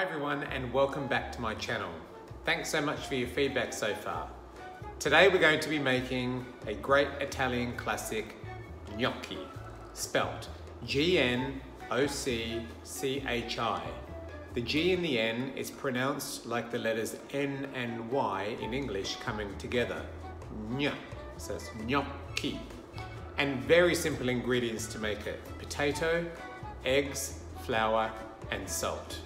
Hi everyone and welcome back to my channel. Thanks so much for your feedback so far. Today we're going to be making a great Italian classic gnocchi, spelt G-N-O-C-C-H-I. The G in the N is pronounced like the letters N and Y in English coming together. Gn, so it's gnocchi. And very simple ingredients to make it: potato, eggs, flour, and salt.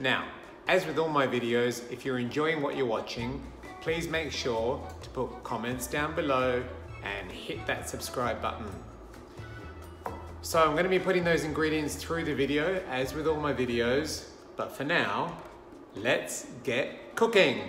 Now, as with all my videos, if you're enjoying what you're watching, please make sure to put comments down below and hit that subscribe button. So I'm going to be putting those ingredients through the video, as with all my videos, but for now, let's get cooking.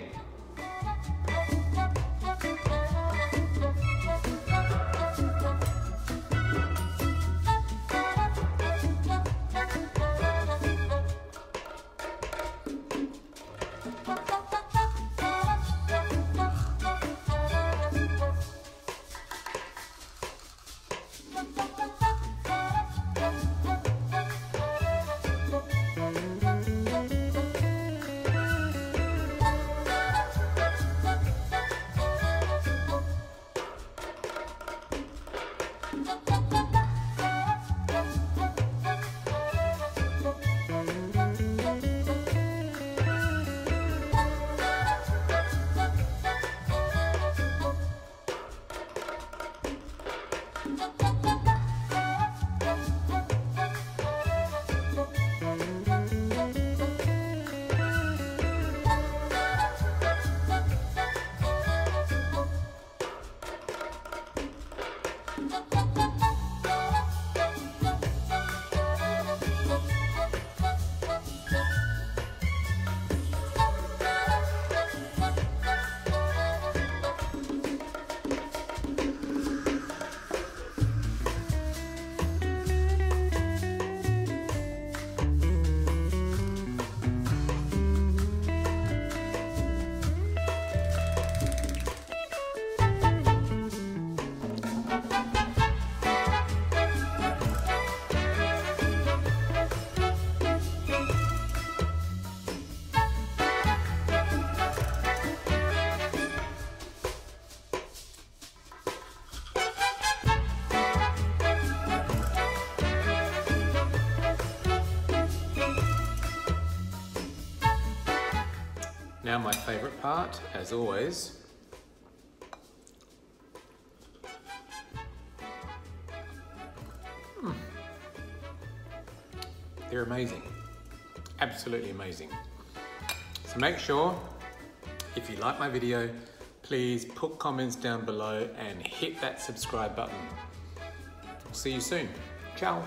Now my favourite part, as always, they're amazing, absolutely amazing. So make sure, if you like my video, please put comments down below and hit that subscribe button. See you soon. Ciao.